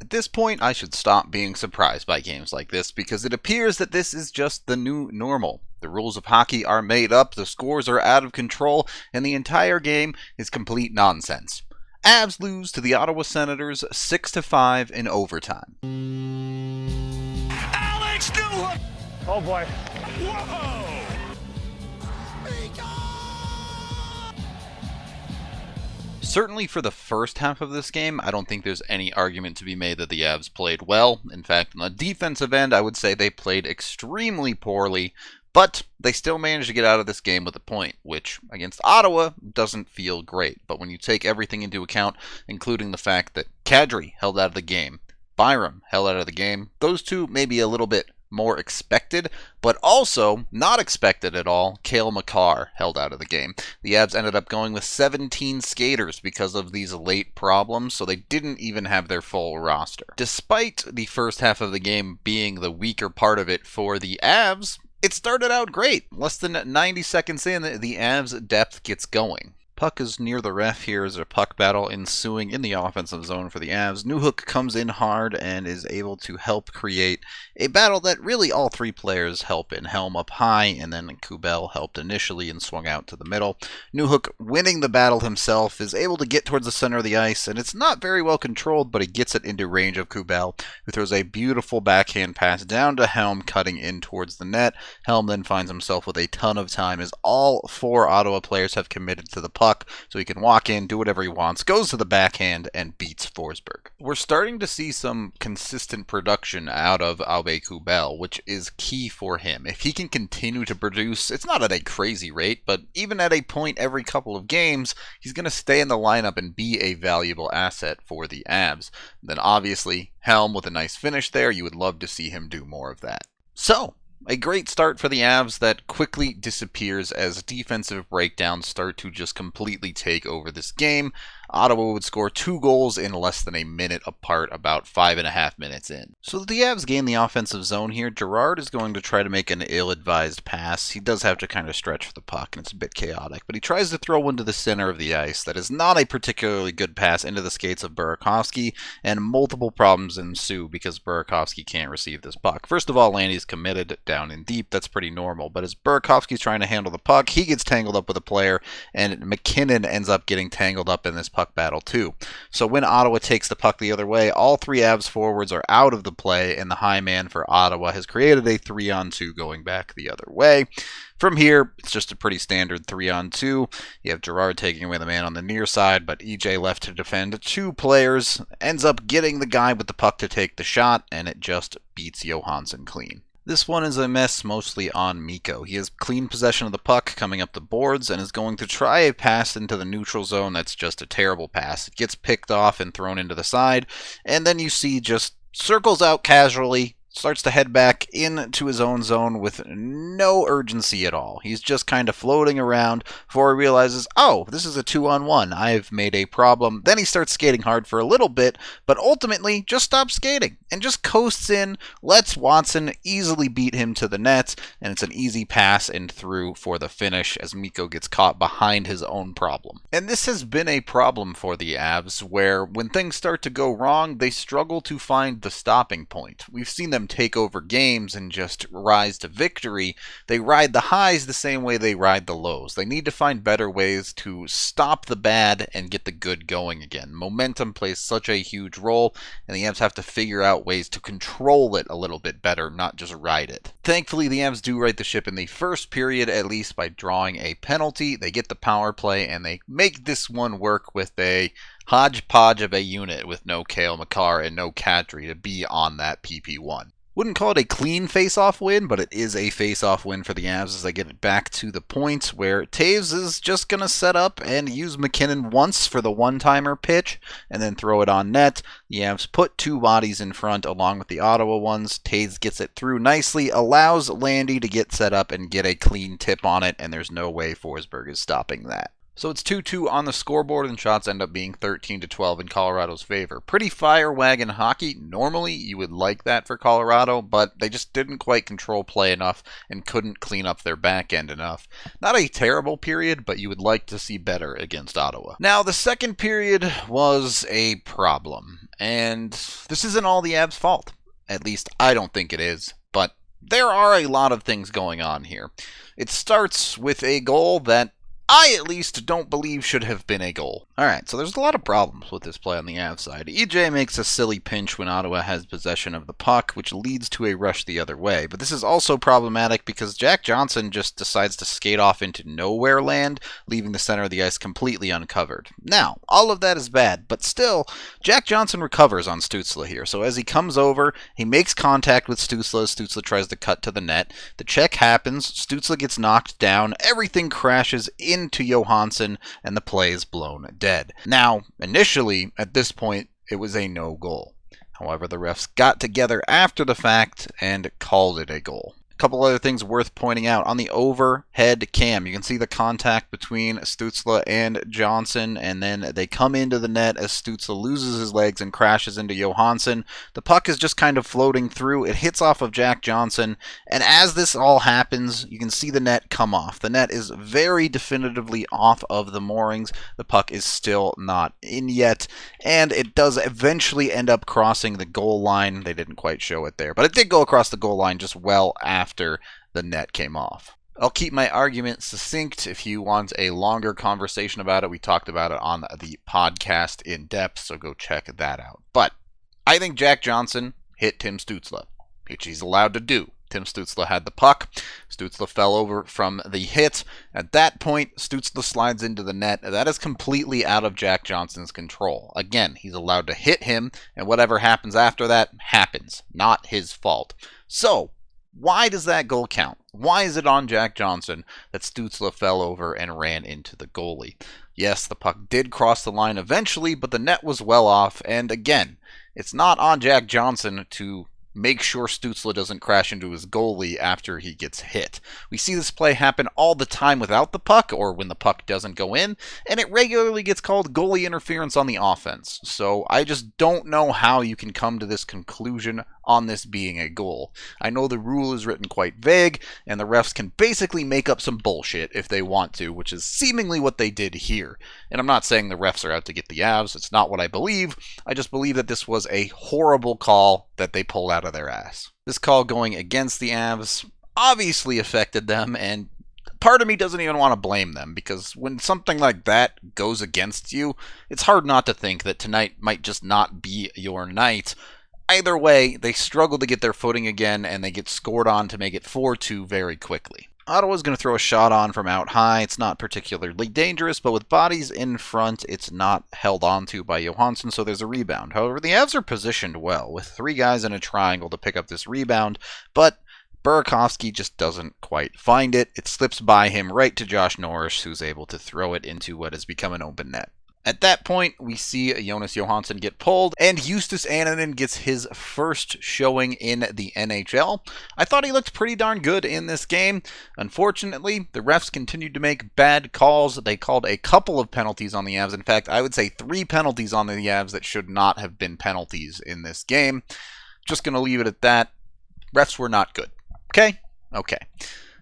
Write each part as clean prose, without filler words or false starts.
At this point, I should stop being surprised by games like this because it appears that this is just the new normal. The rules of hockey are made up, the scores are out of control, and the entire game is complete nonsense. Avs lose to the Ottawa Senators 6-5 in overtime. Alex Newhook! Oh boy. Whoa! Certainly for the first half of this game, I don't think there's any argument to be made that the Avs played well. In fact, on the defensive end, I would say they played extremely poorly, but they still managed to get out of this game with a point, which against Ottawa doesn't feel great. But when you take everything into account, including the fact that Kadri held out of the game, Byram held out of the game, those two maybe a little bit more expected, but also not expected at all. Cale Makar held out of the game. The Avs ended up going with 17 skaters because of these late problems, so they didn't even have their full roster. Despite the first half of the game being the weaker part of it for the Avs, it started out great. Less than 90 seconds in, the Avs' depth gets going. Puck is near the ref. Here is a puck battle ensuing in the offensive zone for the Avs. Newhook comes in hard and is able to help create a battle that really all three players help in. Helm up high, and then Kubel helped initially and swung out to the middle. Newhook, winning the battle himself, is able to get towards the center of the ice, and it's not very well controlled, but he gets it into range of Kubel, who throws a beautiful backhand pass down to Helm, cutting in towards the net. Helm then finds himself with a ton of time as all four Ottawa players have committed to the puck. So he can walk in, do whatever he wants, goes to the backhand, and beats Forsberg. We're starting to see some consistent production out of Aube Kubel, which is key for him. If he can continue to produce, it's not at a crazy rate, but even at a point every couple of games, he's going to stay in the lineup and be a valuable asset for the Avs. Then obviously, Helm with a nice finish there, you would love to see him do more of that. So, a great start for the Avs that quickly disappears as defensive breakdowns start to just completely take over this game. Ottawa would score 2 goals in less than a minute apart, about 5.5 minutes in. So the Avs gain the offensive zone here. Girard is going to try to make an ill-advised pass. He does have to kind of stretch for the puck, and it's a bit chaotic, but he tries to throw one to the center of the ice. That is not a particularly good pass into the skates of Burakovsky, and multiple problems ensue because Burakovsky can't receive this puck. First of all, Landy's committed down in deep. That's pretty normal, but as Burakovsky's trying to handle the puck, he gets tangled up with a player, and McKinnon ends up getting tangled up in this puck battle too. So when Ottawa takes the puck the other way, all three Avs forwards are out of the play, and the high man for Ottawa has created a 3-on-2 going back the other way. From here, it's just a pretty standard 3-on-2. You have Girard taking away the man on the near side, but EJ left to defend 2 players, ends up getting the guy with the puck to take the shot, and it just beats Johansson clean. This one is a mess mostly on Mikko. He has clean possession of the puck coming up the boards and is going to try a pass into the neutral zone that's just a terrible pass. It gets picked off and thrown into the side, and then you see just circles out casually, starts to head back into his own zone with no urgency at all. He's just kind of floating around before he realizes, oh, this is a 2-on-1. I've made a problem. Then he starts skating hard for a little bit, but ultimately just stops skating and just coasts in, lets Watson easily beat him to the net, and it's an easy pass and through for the finish as Mikko gets caught behind his own problem. And this has been a problem for the Avs, where when things start to go wrong, they struggle to find the stopping point. We've seen them take over games and just rise to victory. They ride the highs the same way they ride the lows. They need to find better ways to stop the bad and get the good going again. Momentum plays such a huge role, and the Avs have to figure out ways to control it a little bit better, not just ride it. Thankfully, the Avs do right the ship in the first period, at least by drawing a penalty. They get the power play, and they make this one work with a hodgepodge of a unit with no Cale Makar and no Kadri to be on that PP1. Wouldn't call it a clean face-off win, but it is a face-off win for the Avs as they get it back to the point where Taves is just going to set up and use McKinnon once for the one-timer pitch and then throw it on net. The Avs put 2 bodies in front along with the Ottawa ones. Taves gets it through nicely, allows Landy to get set up and get a clean tip on it, and there's no way Forsberg is stopping that. So it's 2-2 on the scoreboard, and shots end up being 13-12 in Colorado's favor. Pretty fire wagon hockey. Normally, you would like that for Colorado, but they just didn't quite control play enough and couldn't clean up their back end enough. Not a terrible period, but you would like to see better against Ottawa. Now, the second period was a problem, and this isn't all the Avs' fault. At least, I don't think it is, but there are a lot of things going on here. It starts with a goal that I at least don't believe should have been a goal. Alright, so there's a lot of problems with this play on the Avs side. EJ makes a silly pinch when Ottawa has possession of the puck, which leads to a rush the other way. But this is also problematic because Jack Johnson just decides to skate off into nowhere land, leaving the center of the ice completely uncovered. Now, all of that is bad, but still, Jack Johnson recovers on Stützle here. So as he comes over, he makes contact with Stützle as Stützle tries to cut to the net. The check happens, Stützle gets knocked down, everything crashes into Johansson, and the play is blown dead. Now, initially, at this point, it was a no goal. However, the refs got together after the fact and called it a goal. A couple other things worth pointing out. On the overhead cam, you can see the contact between Stützle and Johnson, and then they come into the net as Stützle loses his legs and crashes into Johansson. The puck is just kind of floating through. It hits off of Jack Johnson, and as this all happens, you can see the net come off. The net is very definitively off of the moorings. The puck is still not in yet, and it does eventually end up crossing the goal line. They didn't quite show it there, but it did go across the goal line just well after the net came off. I'll keep my argument succinct. If you want a longer conversation about it, we talked about it on the podcast in depth, so go check that out. But I think Jack Johnson hit Tim Stützle, which he's allowed to do. Tim Stützle had the puck. Stützle fell over from the hit. At that point, Stützle slides into the net. That is completely out of Jack Johnson's control. Again, he's allowed to hit him, and whatever happens after that happens. Not his fault. So, why does that goal count? Why is it on Jack Johnson that Stützle fell over and ran into the goalie? Yes, the puck did cross the line eventually, but the net was well off, and again, it's not on Jack Johnson to make sure Stützle doesn't crash into his goalie after he gets hit. We see this play happen all the time without the puck, or when the puck doesn't go in, and it regularly gets called goalie interference on the offense. So I just don't know how you can come to this conclusion on this being a goal. I know the rule is written quite vague, and the refs can basically make up some bullshit if they want to, which is seemingly what they did here. And I'm not saying the refs are out to get the Avs, it's not what I believe. I just believe that this was a horrible call that they pulled out of their ass. This call going against the Avs obviously affected them, and part of me doesn't even want to blame them, because when something like that goes against you, it's hard not to think that tonight might just not be your night. Either way, they struggle to get their footing again, and they get scored on to make it 4-2 very quickly. Ottawa's going to throw a shot on from out high. It's not particularly dangerous, but with bodies in front, it's not held onto by Johansson, so there's a rebound. However, the Avs are positioned well, with three guys in a triangle to pick up this rebound, but Burakovsky just doesn't quite find it. It slips by him right to Josh Norris, who's able to throw it into what has become an open net. At that point, we see Jonas Johansson get pulled, and Justus Annunen gets his first showing in the NHL. I thought he looked pretty darn good in this game. Unfortunately, the refs continued to make bad calls. They called a couple of penalties on the Avs. In fact, I would say 3 penalties on the Avs that should not have been penalties in this game. Just going to leave it at that. Refs were not good. Okay? Okay.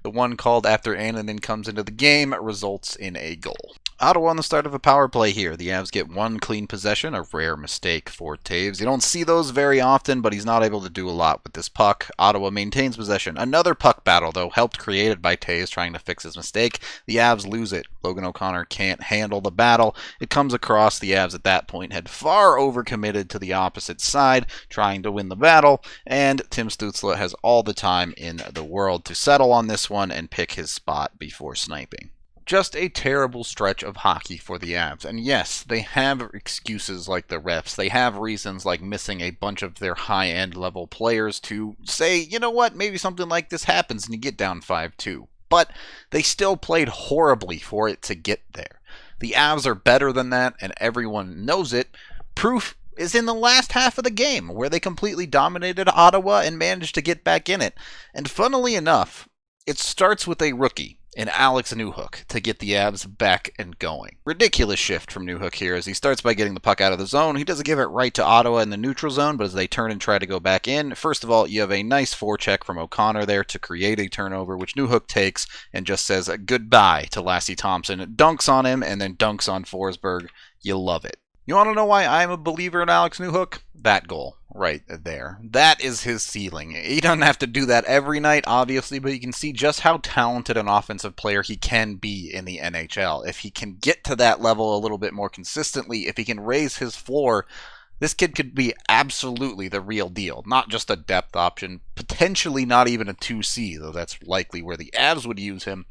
The one called after Annunen comes into the game results in a goal. Ottawa on the start of a power play here. The Avs get one clean possession, a rare mistake for Taves. You don't see those very often, but he's not able to do a lot with this puck. Ottawa maintains possession. Another puck battle, though, helped created by Taves trying to fix his mistake. The Avs lose it. Logan O'Connor can't handle the battle. It comes across. The Avs at that point had far overcommitted to the opposite side, trying to win the battle, and Tim Stützle has all the time in the world to settle on this one and pick his spot before sniping. Just a terrible stretch of hockey for the Avs. And yes, they have excuses like the refs. They have reasons like missing a bunch of their high-end level players to say, you know what, maybe something like this happens and you get down 5-2. But they still played horribly for it to get there. The Avs are better than that, and everyone knows it. Proof is in the last half of the game, where they completely dominated Ottawa and managed to get back in it. And funnily enough, it starts with a rookie. in Alex Newhook to get the Avs back and going. Ridiculous shift from Newhook here as he starts by getting the puck out of the zone. He doesn't give it right to Ottawa in the neutral zone, but as they turn and try to go back in, first of all, you have a nice forecheck from O'Connor there to create a turnover, which Newhook takes and just says goodbye to Lassie Thompson. Dunks on him and then dunks on Forsberg. You love it. You want to know why I'm a believer in Alex Newhook? That goal right there. That is his ceiling. He doesn't have to do that every night, obviously, but you can see just how talented an offensive player he can be in the NHL. If he can get to that level a little bit more consistently, if he can raise his floor, this kid could be absolutely the real deal. Not just a depth option, potentially not even a 2C, though that's likely where the Avs would use him.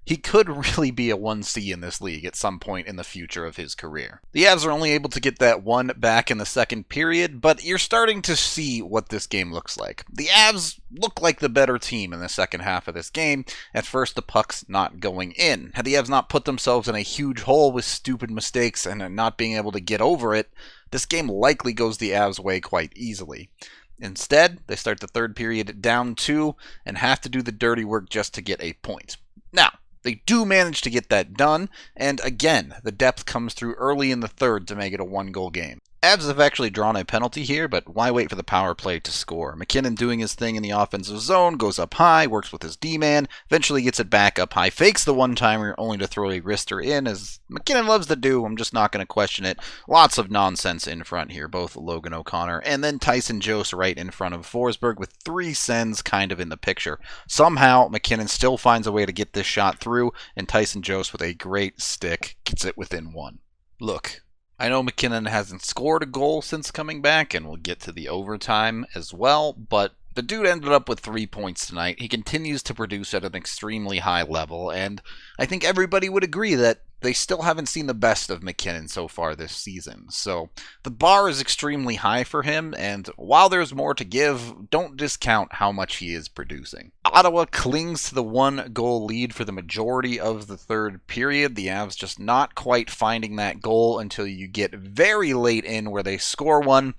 He could really be a 1C in this league at some point in the future of his career. The Avs are only able to get that one back in the second period, but you're starting to see what this game looks like. The Avs look like the better team in the second half of this game. At first, the puck's not going in. Had the Avs not put themselves in a huge hole with stupid mistakes and not being able to get over it, this game likely goes the Avs' way quite easily. Instead, they start the third period down 2 and have to do the dirty work just to get a point. Now, they do manage to get that done, and again, the depth comes through early in the third to make it a 1-goal game. Avs have actually drawn a penalty here, but why wait for the power play to score? McKinnon doing his thing in the offensive zone, goes up high, works with his D-man, eventually gets it back up high, fakes the one-timer, only to throw a wrister in, as McKinnon loves to do. I'm just not going to question it. Lots of nonsense in front here, both Logan O'Connor and then Tyson Jost right in front of Forsberg with 3 sends kind of in the picture. Somehow, McKinnon still finds a way to get this shot through, and Tyson Jost with a great stick gets it within 1. Look, I know McKinnon hasn't scored a goal since coming back, and we'll get to the overtime as well, but the dude ended up with 3 points tonight. He continues to produce at an extremely high level, and I think everybody would agree that they still haven't seen the best of McKinnon so far this season. So the bar is extremely high for him, and while there's more to give, don't discount how much he is producing. Ottawa clings to the 1-goal lead for the majority of the third period. The Avs just not quite finding that goal until you get very late in where they score one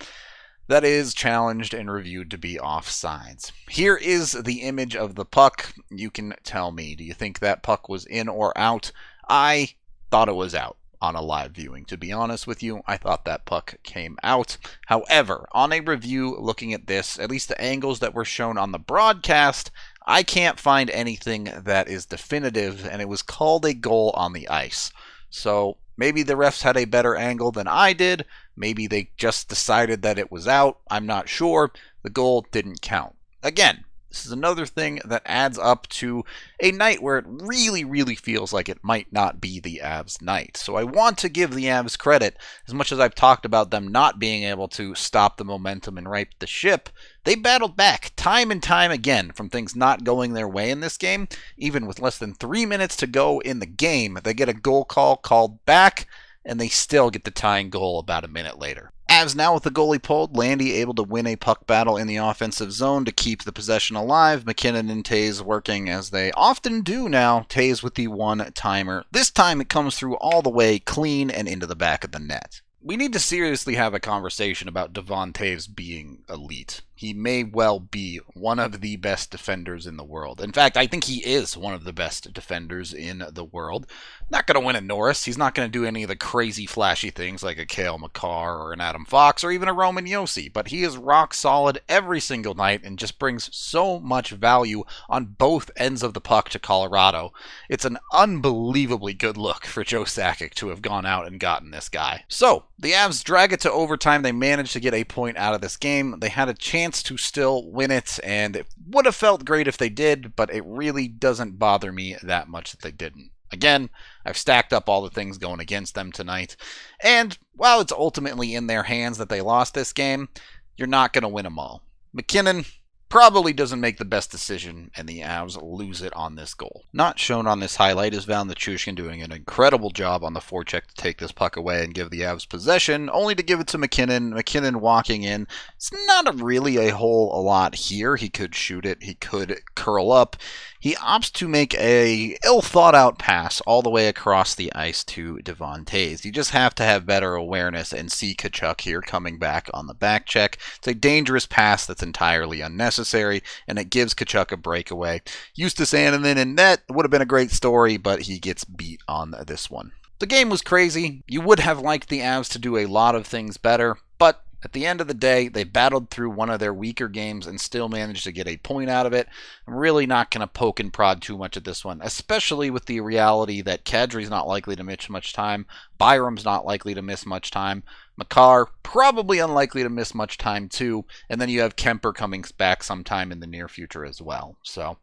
that is challenged and reviewed to be offsides. Here is the image of the puck. You can tell me, do you think that puck was in or out? I thought it was out on a live viewing. To be honest with you, I thought that puck came out. However, on a review looking at this, at least the angles that were shown on the broadcast, I can't find anything that is definitive, and it was called a goal on the ice. So maybe the refs had a better angle than I did. Maybe they just decided that it was out. I'm not sure. The goal didn't count. Again, this is another thing that adds up to a night where it really, really feels like it might not be the Avs' night. So I want to give the Avs credit. As much as I've talked about them not being able to stop the momentum and right the ship, they battled back time and time again from things not going their way in this game. Even with less than 3 minutes to go in the game, they get a goal call called back, and they still get the tying goal about a minute later. Avs now with the goalie pulled, Landy able to win a puck battle in the offensive zone to keep the possession alive. McKinnon and Taves working as they often do now. Taves with the one-timer. This time it comes through all the way clean and into the back of the net. We need to seriously have a conversation about Devon Taves being elite. He may well be one of the best defenders in the world. In fact, I think he is one of the best defenders in the world. Not going to win a Norris. He's not going to do any of the crazy flashy things like a Cale Makar or an Adam Fox or even a Roman Josi, but he is rock solid every single night and just brings so much value on both ends of the puck to Colorado. It's an unbelievably good look for Joe Sakic to have gone out and gotten this guy. So, the Avs drag it to overtime. They managed to get a point out of this game. They had a chance to still win it, and it would have felt great if they did, but it really doesn't bother me that much that they didn't. Again, I've stacked up all the things going against them tonight, and while it's ultimately in their hands that they lost this game, you're not going to win them all. McKinnon probably doesn't make the best decision, and the Avs lose it on this goal. Not shown on this highlight is Val Nichushkin doing an incredible job on the forecheck to take this puck away and give the Avs possession, only to give it to McKinnon. McKinnon walking in. It's not really a whole lot here. He could shoot it. He could curl up. he opts to make a ill-thought-out pass all the way across the ice to Devon Toews. You just have to have better awareness and see Tkachuk here coming back on the back check. It's a dangerous pass that's entirely unnecessary, and it gives Tkachuk a breakaway. Justus Annunen in net would have been a great story, but he gets beat on this one. The game was crazy. You would have liked the Avs to do a lot of things better, but at the end of the day, they battled through one of their weaker games and still managed to get a point out of it. I'm really not going to poke and prod too much at this one, especially with the reality that Kadri's not likely to miss much time, Byram's not likely to miss much time, Makar probably unlikely to miss much time too, and then you have Kemper coming back sometime in the near future as well. So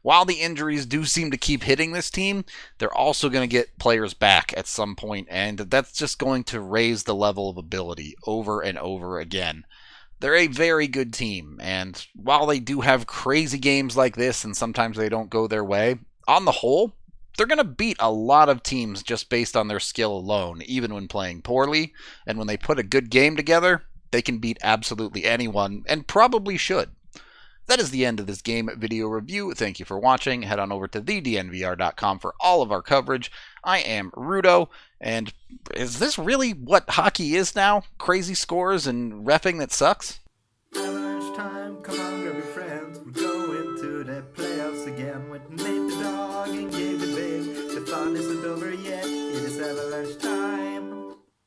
while the injuries do seem to keep hitting this team, they're also going to get players back at some point, and that's just going to raise the level of ability over and over again. They're a very good team, and while they do have crazy games like this and sometimes they don't go their way, on the whole, they're going to beat a lot of teams just based on their skill alone, even when playing poorly, and when they put a good game together, they can beat absolutely anyone, and probably should. That is the end of this game video review. Thank you for watching. Head on over to thednvr.com for all of our coverage. I am Rudo, and is this really what hockey is now? Crazy scores and reffing that sucks? Avalanche time, come on.